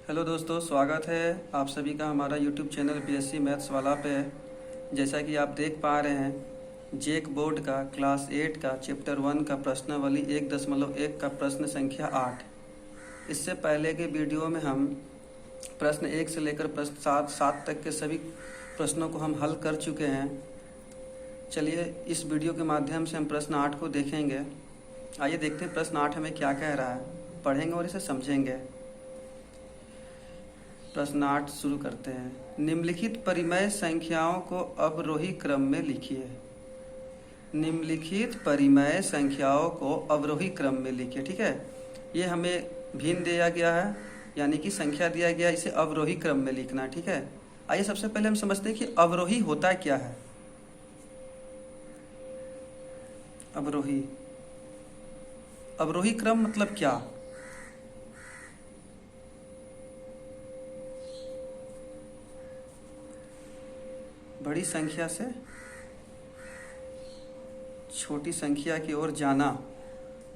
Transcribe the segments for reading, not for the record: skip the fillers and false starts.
Hello दोस्तों, स्वागत है आप सभी का हमारा यूट्यूब चैनल बीएससी मैथ्स वाला पे। जैसा कि आप देख पा रहे हैं, जेक बोर्ड का क्लास 8 का चैप्टर 1 का प्रश्नावली 1.1 का प्रश्न संख्या 8। इससे पहले के वीडियो में हम प्रश्न 1 से लेकर प्रश्न 7 तक के सभी प्रश्नों को हम हल कर चुके हैं। चलिए इस वीडियो के माध्यम से हम प्रश्न 8 को देखेंगे। आइए देखते हैं प्रश्न 8 हमें क्या कह रहा है, पढ़ेंगे और इसे समझेंगे। प्रश्न 8 शुरू करते हैं। निम्नलिखित परिमेय संख्याओं को अवरोही क्रम में लिखिए। निम्नलिखित परिमेय संख्याओं को अवरोही क्रम में लिखिए। ठीक है, ये हमें भिन्न दिया गया है, यानी कि संख्या दिया गया, इसे अवरोही क्रम में लिखना है। ठीक है, आइए सबसे पहले हम समझते हैं कि अवरोही होता क्या है। अवरोही अवरोही क्रम मतलब क्या? बड़ी संख्या से छोटी संख्या की ओर जाना,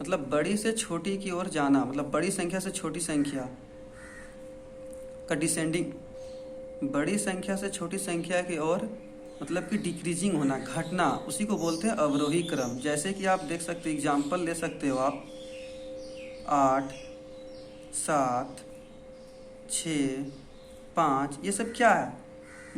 मतलब बड़ी से छोटी की ओर जाना, मतलब बड़ी संख्या से छोटी संख्या का डिसेंडिंग, बड़ी संख्या से छोटी संख्या की ओर मतलब कि डिक्रीजिंग होना, घटना, उसी को बोलते हैं अवरोही क्रम। जैसे कि आप देख सकते हो, एग्जाम्पल ले सकते हो आप 8, 7, 6, 5, ये सब क्या है?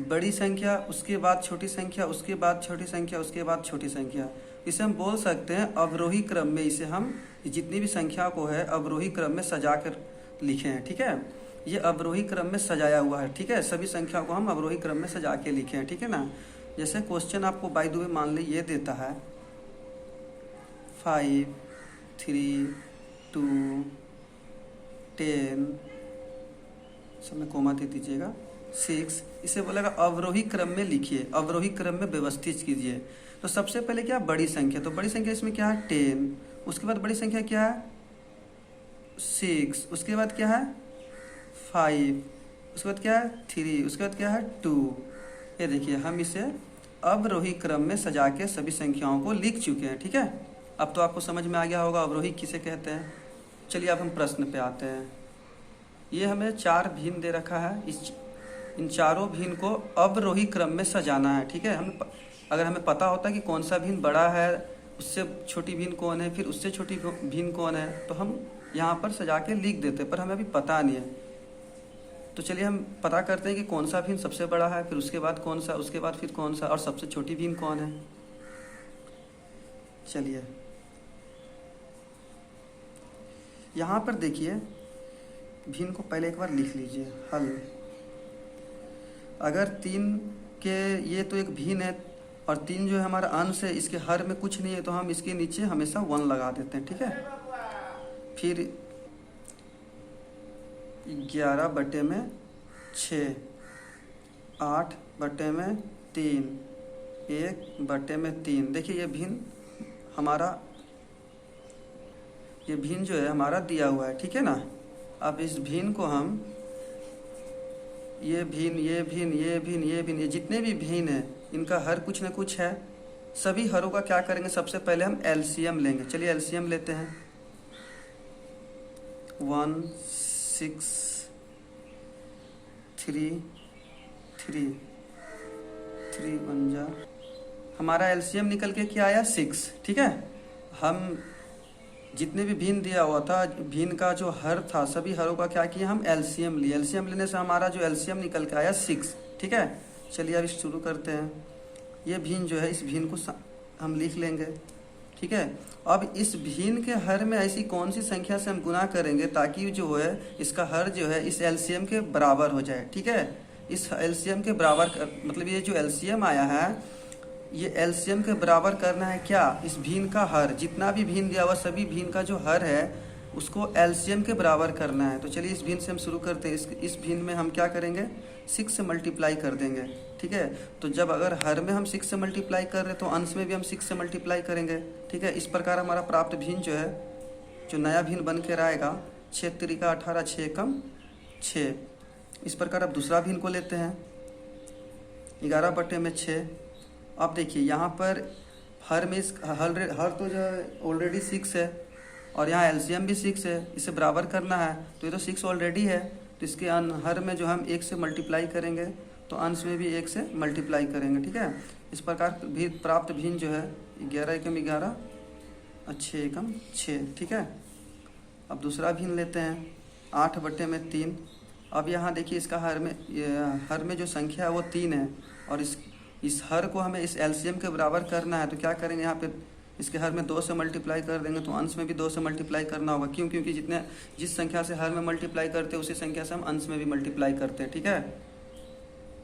बड़ी संख्या, उसके बाद छोटी संख्या, उसके बाद छोटी संख्या, उसके बाद छोटी संख्या। इसे हम बोल सकते हैं अवरोही क्रम में। इसे हम जितनी भी संख्या को है अवरोही क्रम में सजा कर लिखे हैं। ठीक है, ये अवरोही क्रम में सजाया हुआ है। ठीक है, सभी संख्या को हम अवरोही क्रम में सजा के लिखे हैं। ठीक है ना। जैसे क्वेश्चन आपको बाय द वे मान ली ये देता है 5, 3, 2, 10, सब में कोमा दे दीजिएगा, 6। इसे बोलेगा अवरोही क्रम में लिखिए, अवरोही क्रम में व्यवस्थित कीजिए। तो सबसे पहले क्या? बड़ी संख्या। तो बड़ी संख्या इसमें क्या है? 10। उसके बाद बड़ी संख्या क्या है? 6। उसके बाद क्या है? 5। उसके बाद क्या है? 3। उसके बाद क्या है? 2। ये देखिए, हम इसे अवरोही क्रम में सजा के सभी संख्याओं को लिख चुके हैं। ठीक है, अब तो आपको समझ में आ गया होगा अवरोही किसे कहते हैं। चलिए अब हम प्रश्न पे आते हैं। ये हमें 4 भिन्न दे रखा है, इन चारों भिन्न को अवरोही क्रम में सजाना है। ठीक है, अगर हमें पता होता कि कौन सा भिन्न बड़ा है, उससे छोटी भिन्न कौन है, फिर उससे छोटी भिन्न कौन है, तो हम यहाँ पर सजा के लिख देते, पर हमें अभी पता नहीं है। तो चलिए हम पता करते हैं कि कौन सा भिन्न सबसे बड़ा है, फिर उसके बाद कौन सा, उसके बाद फिर कौन सा, और सबसे छोटी भिन्न कौन है। चलिए यहाँ पर देखिए, भिन्न को पहले एक बार लिख लीजिए। हल, अगर 3 के, ये तो एक भिन्न है और 3 जो है हमारा अंश है, इसके हर में कुछ नहीं है, तो हम इसके नीचे हमेशा 1 लगा देते हैं। ठीक है, फिर 11/6, 8/3, 1/3। देखिए ये भिन्न हमारा, ये भिन्न जो है हमारा दिया हुआ है। ठीक है ना। अब इस भिन्न को हम, ये भिन्न, ये भिन्न, ये भिन्न, ये भिन्न, ये जितने भी भिन्न है, इनका हर कुछ न कुछ है। सभी हरों का क्या करेंगे? सबसे पहले हम एलसीएम लेंगे। चलिए एलसीएम लेते हैं। 1, 6, 3, 3, 3 1 जा, हमारा एलसीएम निकल के क्या आया? 6। ठीक है, हम जितने भी भिन्न दिया हुआ था, भिन्न का जो हर था, सभी हरों का क्या किया? हम एलसीएम लिए। एलसीएम लेने से हमारा जो एलसीएम निकल के आया 6। ठीक है, चलिए अब शुरू करते हैं। ये भिन्न जो है, इस भिन्न को हम लिख लेंगे। ठीक है, अब इस भिन्न के हर में ऐसी कौन सी संख्या से हम गुना करेंगे ताकि जो है इसका हर जो है इस एलसीएम के बराबर हो जाए। ठीक है, इस एलसीएम के बराबर मतलब ये जो एलसीएम आया है, ये एलसीएम के बराबर करना है क्या? इस भिन्न का हर, जितना भी भिन्न दिया हुआ सभी भिन्न का जो हर है उसको एलसीएम के बराबर करना है। तो चलिए इस भिन्न से हम शुरू करते हैं। इस भिन्न में हम क्या करेंगे? 6 से मल्टीप्लाई कर देंगे। ठीक है, तो जब अगर हर में हम 6 से मल्टीप्लाई कर रहे हैं तो अंश में भी हम 6 से मल्टीप्लाई करेंगे। ठीक है, इस प्रकार हमारा प्राप्त भिन्न जो है, जो नया भिन्न बन के आएगा, 6 3 18, 6 एकम 6। इस प्रकार अब दूसरा भिन्न को लेते हैं, 11/6। अब देखिए यहाँ पर हर में हर तो जो ऑलरेडी 6 है और यहाँ एलसीएम भी 6 है, इसे बराबर करना है तो ये तो 6 ऑलरेडी है, तो इसके हर में जो हम 1 से मल्टीप्लाई करेंगे तो अंश में भी 1 से मल्टीप्लाई करेंगे, ठीक है। इस प्रकार भी प्राप्त भिन्न जो है 11 एकम 11 और 6 एकम 6, ठीक है। अब दूसरा भिन्न लेते हैं 8/3। अब यहाँ देखिए इसका हर में जो संख्या है वो 3 है और इस हर को हमें इस एलसीएम के बराबर करना है। तो क्या करेंगे, यहाँ पे इसके हर में 2 से मल्टीप्लाई कर देंगे तो अंश में भी 2 से मल्टीप्लाई करना होगा। क्यों? क्योंकि जिस संख्या से हर में मल्टीप्लाई करते हैं उसी संख्या से हम अंश में भी मल्टीप्लाई करते हैं, ठीक है।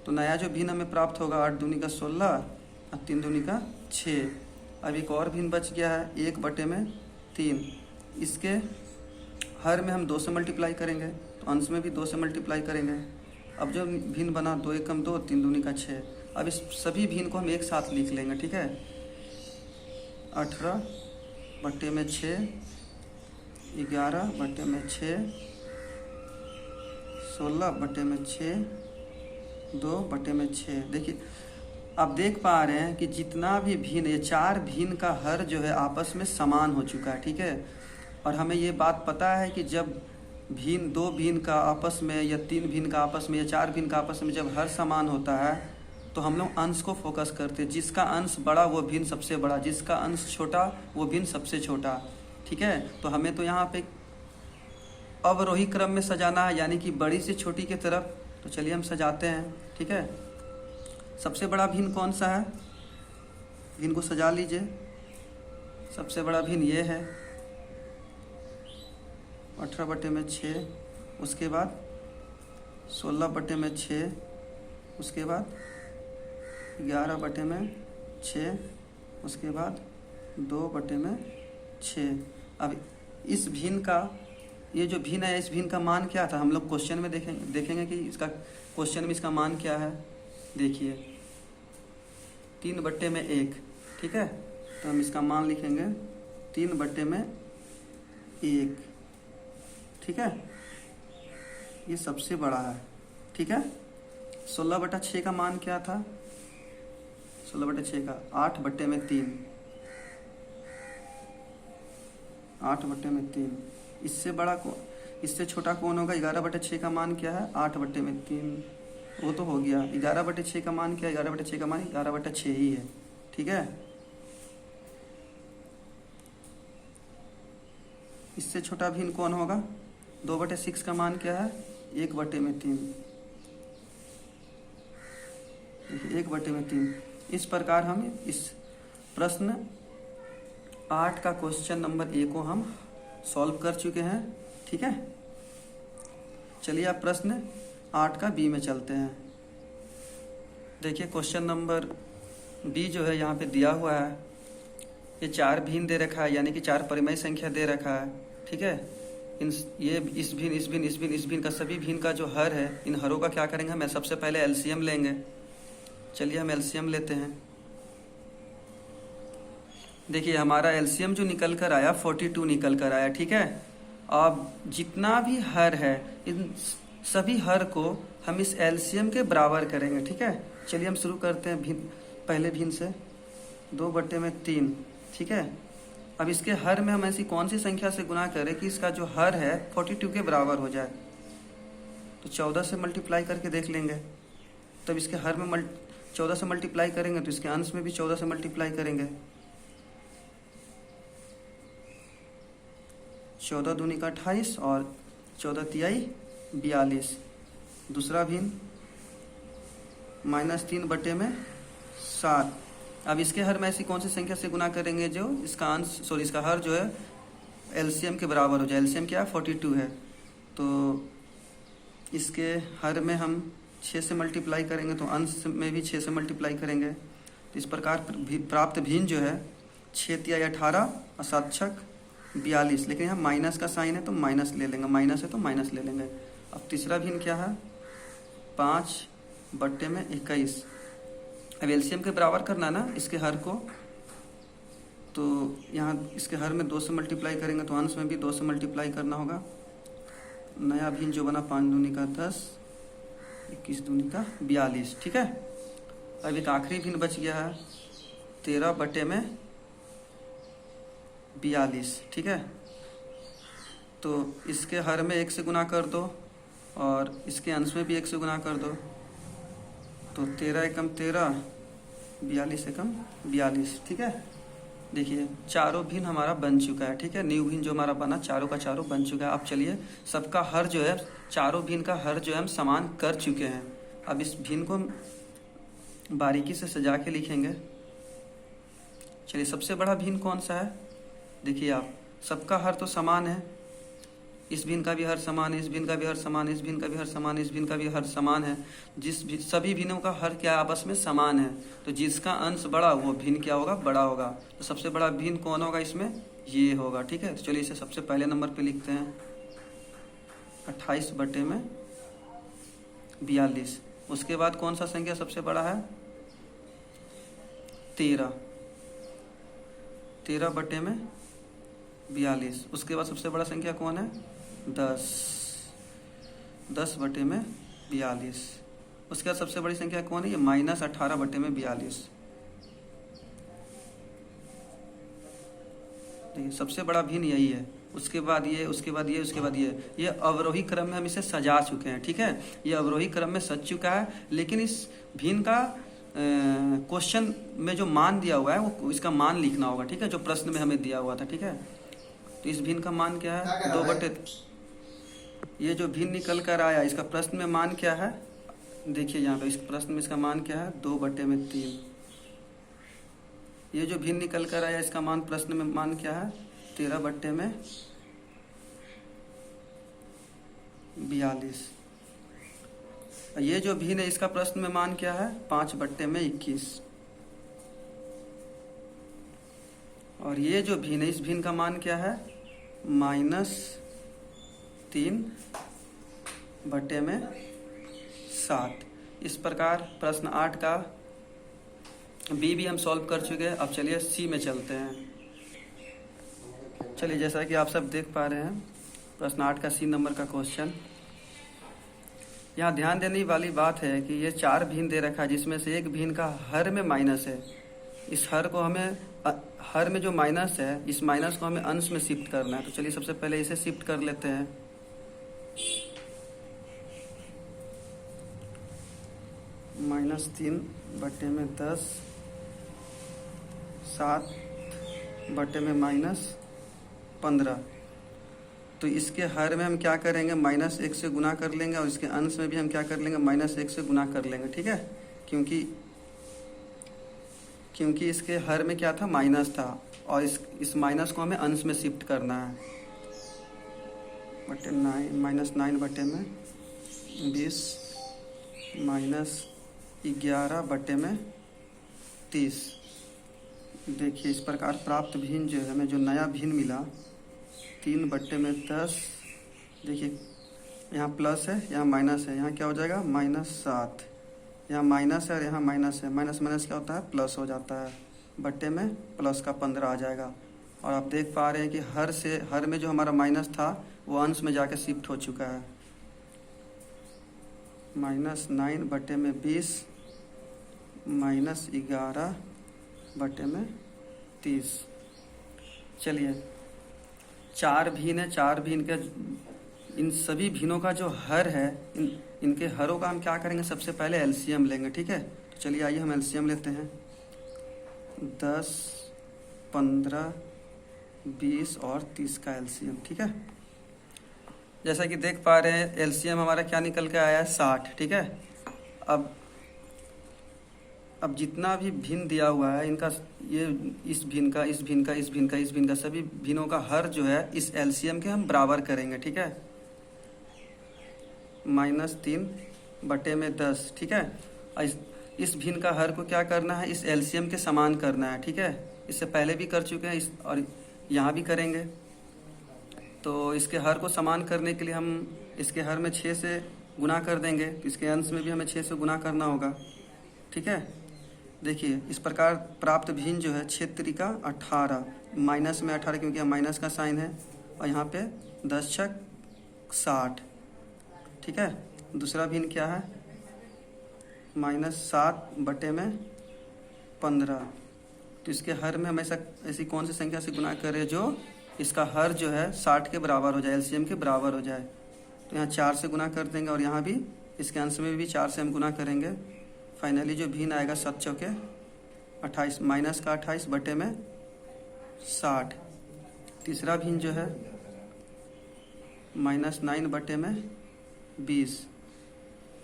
तो नया जो भिन्न हमें प्राप्त होगा 8 दूनी का 16 और 3 दूनी का 6। अब एक और भिन्न बच गया है 1/3। इसके हर में हम 2 से मल्टीप्लाई करेंगे तो अंश में भी 2 से मल्टीप्लाई करेंगे। अब जो भिन्न बना 2 एकम 2 3 दूनी का 6। अब इस सभी भिन्न को हम एक साथ लिख लेंगे, ठीक है। 18/6, 11/6, 16/6, 2/6। देखिए आप देख पा रहे हैं कि जितना भी भिन्न, ये 4 भिन्न का हर जो है आपस में समान हो चुका है, ठीक है। और हमें ये बात पता है कि जब भिन्न 2 भिन्न का आपस में या 3 भिन्न का आपस में या 4 भिन्न का आपस में जब हर समान होता है तो हम लोग अंश को फोकस करते हैं। जिसका अंश बड़ा वो भिन्न सबसे बड़ा, जिसका अंश छोटा वो भिन्न सबसे छोटा, ठीक है। तो हमें तो यहाँ पे अवरोही क्रम में सजाना है, यानी कि बड़ी से छोटी की तरफ। तो चलिए हम सजाते हैं, ठीक है। सबसे बड़ा भिन्न कौन सा है, भिन्न को सजा लीजिए। सबसे बड़ा भिन्न ये है 18/6, उसके बाद 16/6, उसके बाद 11/6, उसके बाद 2/6। अब इस भिन्न का, ये जो भिन्न है इस भिन्न का मान क्या था, हम लोग क्वेश्चन में देखेंगे कि इसका क्वेश्चन में इसका मान क्या है। देखिए 3/1, ठीक है। तो हम इसका मान लिखेंगे 3/1, ठीक है। ये सबसे बड़ा है, ठीक है। 16/6 का मान क्या था, 16/6 का 8/3, 8/3। इससे बड़ा इससे छोटा कौन होगा, 11/6 का मान क्या है 8/3, वो तो हो गया। 11/6 का मान क्या है, 11/6 का मान 11/6 ही है, ठीक है। इससे छोटा भिन्न कौन होगा, 2/6 का मान क्या है 1/3, 1/3। इस प्रकार हम इस प्रश्न 8 का क्वेश्चन नंबर A को हम सॉल्व कर चुके हैं, ठीक है। चलिए आप प्रश्न 8 का B में चलते हैं। देखिए क्वेश्चन नंबर B जो है यहाँ पे दिया हुआ है, ये 4 भिन्न दे रखा है, यानी कि 4 परिमेय संख्या दे रखा है, ठीक है। ये इस भिन्न का सभी भिन्न का जो हर है, इन हरों का क्या करेंगे, हमें सबसे पहले एलसीएम लेंगे। चलिए हम एलसीएम लेते हैं। देखिए हमारा एलसीएम जो निकल कर आया 42 निकल कर आया, ठीक है। अब जितना भी हर है इन सभी हर को हम इस एलसीएम के बराबर करेंगे, ठीक है। चलिए हम शुरू करते हैं पहले भिन्न से 2/3, ठीक है। अब इसके हर में हम ऐसी कौन सी संख्या से गुना करें कि इसका जो हर है 42 के बराबर हो जाए। तो 14 से मल्टीप्लाई करके देख लेंगे। तब इसके हर में 14 से मल्टीप्लाई करेंगे तो इसके अंश में भी 14 से मल्टीप्लाई करेंगे। 14 दूनी का 28 और 14 तिहाई 42। दूसरा भिन्न -3/7। अब इसके हर में ऐसी कौन सी संख्या से गुना करेंगे जो इसका इसका हर जो है एलसीएम के बराबर हो जाए। एलसीएम क्या है 42 है, तो इसके हर में हम 6 से मल्टीप्लाई करेंगे तो अंश में भी 6 से मल्टीप्लाई करेंगे। तो इस प्रकार प्राप्त भिन्न जो है 6 तिहाई 18 और 7 छक 42। लेकिन यहाँ माइनस का साइन है तो माइनस ले लेंगे, माइनस है तो माइनस ले लेंगे। अब तीसरा भिन्न क्या है 5/21। अब एलसीएम के बराबर करना ना इसके हर को, तो यहाँ इसके हर में 2 से मल्टीप्लाई करेंगे तो अंश में भी 2 से मल्टीप्लाई करना होगा। नया भिन्न जो बना 5 दूनी का 10, 21 दूनी का 42, ठीक है। अब एक आखिरी भिन्न बच गया है 13/42, ठीक है। तो इसके हर में 1 से गुना कर दो और इसके अंश में भी 1 से गुना कर दो, तो 13 एकम 13, 42 एकम 42। ठीक है, देखिए चारों भिन्न हमारा बन चुका है। ठीक है, न्यू भिन्न जो हमारा बना चारों का चारों बन चुका है। अब चलिए सबका हर जो है, चारों भिन्न का हर जो है हम समान कर चुके हैं। अब इस भिन्न को हम बारीकी से सजा के लिखेंगे। चलिए सबसे बड़ा भिन्न कौन सा है, देखिए आप, सबका हर तो समान है, इस भिन्न का भी हर समान है, इस भिन्न का भी हर समान है, इस भिन्न का भी हर समान है, इस भिन्न का भी हर समान है। सभी भिन्नों का हर क्या आपस में समान है, तो जिसका अंश बड़ा वो भिन्न क्या होगा, बड़ा होगा। तो सबसे बड़ा भिन्न कौन होगा इसमें, ये होगा। ठीक है, तो चलिए इसे सबसे पहले नंबर पे लिखते हैं 28/42। उसके बाद कौन सा संख्या सबसे बड़ा है, 13, 13/42। उसके बाद सबसे बड़ा संख्या कौन है, 10, 10/42। उसके बाद सबसे बड़ी संख्या कौन है, ये -18/42। देखिए सबसे बड़ा भिन्न यही है। उसके बाद ये, उसके बाद ये, उसके बाद ये अवरोही क्रम में हम इसे सजा चुके हैं। ठीक है, ये अवरोही क्रम में सज चुका है, लेकिन इस भिन्न का क्वेश्चन में जो मान दिया हुआ है वो इसका मान लिखना होगा। ठीक है, जो प्रश्न में हमें दिया हुआ था। ठीक है, तो इस भिन्न का मान क्या है, 2/, ये जो भिन्न निकल कर आया इसका प्रश्न में मान क्या है, देखिए यहाँ पे इस प्रश्न में इसका मान क्या है, 2/3। ये जो भिन्न निकल कर आया इसका मान प्रश्न में मान क्या है, 13/42। ये जो भिन्न है इसका प्रश्न में मान क्या है, 5/21। और ये जो भिन्न है इस भिन्न का मान क्या है, -3/7। इस प्रकार प्रश्न 8 का बी भी हम सॉल्व कर चुके हैं। अब चलिए सी में चलते हैं। चलिए जैसा कि आप सब देख पा रहे हैं प्रश्न 8 का सी नंबर का क्वेश्चन। यहाँ ध्यान देने वाली बात है कि ये 4 भिन्न दे रखा है, जिसमें से एक भिन्न का हर में माइनस है। इस हर को हमें, हर में जो माइनस है इस माइनस को हमें अंश में शिफ्ट करना है। तो चलिए सबसे पहले इसे शिफ्ट कर लेते हैं। -3/10, 7/-15। तो इसके हर में हम क्या करेंगे, -1 से गुना कर लेंगे, और इसके अंश में भी हम क्या कर लेंगे, -1 से गुना कर लेंगे। ठीक है, क्योंकि इसके हर में क्या था, माइनस था, और इस माइनस को हमें अंश में शिफ्ट करना है। -9/20 -11/30। देखिए इस प्रकार प्राप्त भिन्न जो है, हमें जो नया भिन्न मिला 3/10। देखिए यहाँ प्लस है, यहाँ माइनस है, यहाँ क्या हो जाएगा, -7। यहाँ माइनस है और यहाँ माइनस है, माइनस माइनस क्या होता है, प्लस हो जाता है, बट्टे में प्लस का 15 आ जाएगा। और आप देख पा रहे हैं कि हर में जो हमारा माइनस था वो अंश में जाके शिफ्ट हो चुका है। -9/20 -11/30। चलिए 4 भिन्न है, 4 भिन्न के इन सभी भिन्नों का जो हर है, इनके हरों का हम क्या करेंगे, सबसे पहले एलसीएम लेंगे। ठीक है, तो चलिए आइए हम एलसीएम लेते हैं। 10, 15, 20 और 30 का एलसीएम। ठीक है, जैसा कि देख पा रहे हैं एलसीएम हमारा क्या निकल के आया है, 60। ठीक है, अब जितना भी भिन्न दिया हुआ है इनका, ये इस भिन्न का, इस भिन्न का, इस भिन्न का, इस भिन्न का, सभी भिन्नों का हर जो है इस एलसीएम के हम बराबर करेंगे। ठीक है, -3/10। ठीक है, इस भिन्न का हर को क्या करना है, इस एलसीएम के समान करना है। ठीक है, इससे पहले भी कर चुके हैं और यहाँ भी करेंगे। तो इसके हर को समान करने के लिए हम इसके हर में 6 से गुना कर देंगे, तो इसके अंश में भी हमें 6 से गुना करना होगा। ठीक है, देखिए इस प्रकार प्राप्त भिन्न जो है 6 त्रिका 18, माइनस में 18 क्योंकि यहाँ माइनस का साइन है, और यहाँ पे 10×6 60। ठीक है, दूसरा भिन्न क्या है, -7/15। तो इसके हर में हम ऐसी कौन सी संख्या से गुना करें जो इसका हर जो है 60 के बराबर हो जाए, एलसीएम के बराबर हो जाए। तो यहाँ 4 से गुना कर देंगे और यहाँ भी इसके अंश में भी 4 से हम गुना करेंगे। फाइनली जो भिन्न आएगा 7 चौके 28, माइनस का 28 बटे में 60। तीसरा भिन्न जो है -9 बटे में 20।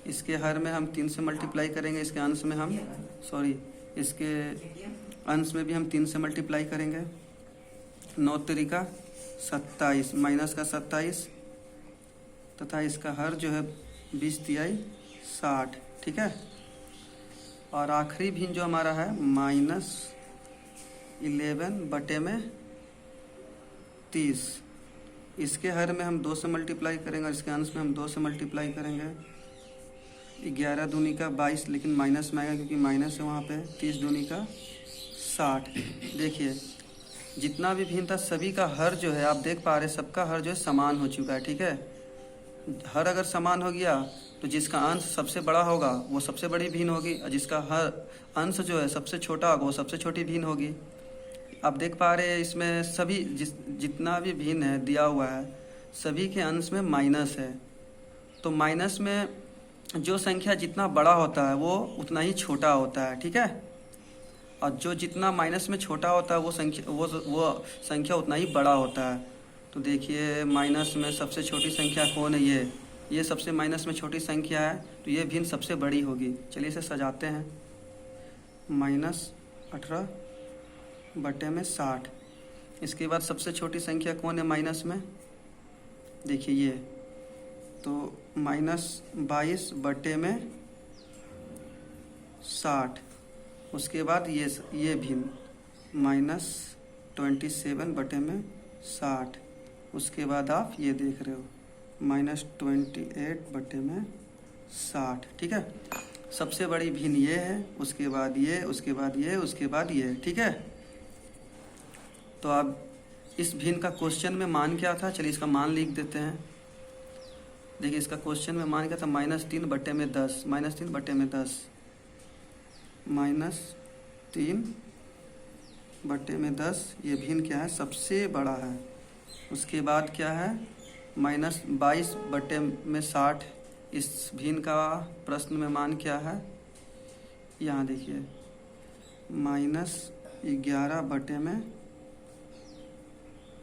इसके हर में हम 3 से मल्टीप्लाई करेंगे, इसके अंश में हम इसके अंश में भी हम 3 से मल्टीप्लाई करेंगे। 9 तरीका 27 माइनस का 27 तथा इसका हर जो है 20 तिहाई 60। ठीक है। और आखिरी भिन्न जो हमारा है -11 बटे में 30। इसके हर में हम 2 से मल्टीप्लाई करेंगे और इसके अंश में हम 2 से मल्टीप्लाई करेंगे। 11 दूनी का 22, लेकिन माइनस में आएगा क्योंकि माइनस है वहाँ पे। 30 दूनी का 60। देखिए जितना भी भिन्न था सभी का हर जो है आप देख पा रहे हैं, सबका हर जो है समान हो चुका है। ठीक है। हर अगर समान हो गया तो जिसका अंश सबसे बड़ा होगा वो सबसे बड़ी भिन्न होगी, और जिसका हर अंश जो है सबसे छोटा होगा वो सबसे छोटी भिन्न होगी। आप देख पा रहे हैं इसमें सभी जितना भी भिन्न है दिया हुआ है सभी के अंश में माइनस है। तो माइनस में जो संख्या जितना बड़ा होता है वो उतना ही छोटा होता है। ठीक है। और जो जितना माइनस में छोटा होता है वो संख्या उतना ही बड़ा होता है। तो देखिए माइनस में सबसे छोटी संख्या कौन है? ये सबसे माइनस में छोटी संख्या है, तो ये भिन्न सबसे बड़ी होगी। चलिए इसे सजाते हैं। -18 बटे में 60। इसके बाद सबसे छोटी संख्या कौन है माइनस में? देखिए ये तो -22 बटे में 60। उसके बाद ये भिन्न -27 बटे में 60। उसके बाद आप ये देख रहे हो -28 बटे में 60। ठीक है। सबसे बड़ी भिन्न ये है, उसके बाद ये, उसके बाद ये, उसके बाद ये। ठीक है। तो अब इस भिन्न का क्वेश्चन में मान क्या था? चलिए इसका मान लिख देते हैं। देखिए इसका क्वेश्चन में मान क्या था? -3 बटे में 10। -3 बटे में 10 -3 बटे में 10। ये भिन्न क्या है? सबसे बड़ा है। उसके बाद क्या है? -22 बटे में 60। इस भिन्न का प्रश्न में मान क्या है? यहाँ देखिए -11 बटे में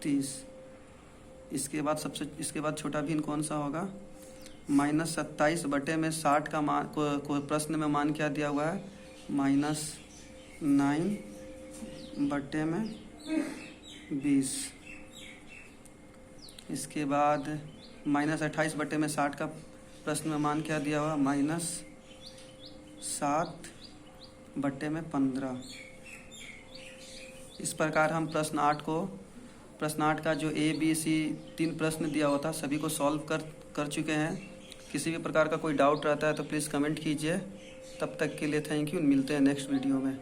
30। इसके बाद छोटा भिन्न कौन सा होगा? -27 बटे में 60 का मान को प्रश्न में मान क्या दिया हुआ है? -9 बटे में 20। इसके बाद -28 बटे में 60 का प्रश्न में मान क्या दिया हुआ? -7 बटे में 15। इस प्रकार हम प्रश्न 8 का जो ABC 3 प्रश्न दिया हुआ था सभी को सॉल्व कर चुके हैं। किसी भी प्रकार का कोई डाउट रहता है तो प्लीज़ कमेंट कीजिए। तब तक के लिए थैंक यू। मिलते हैं नेक्स्ट वीडियो में।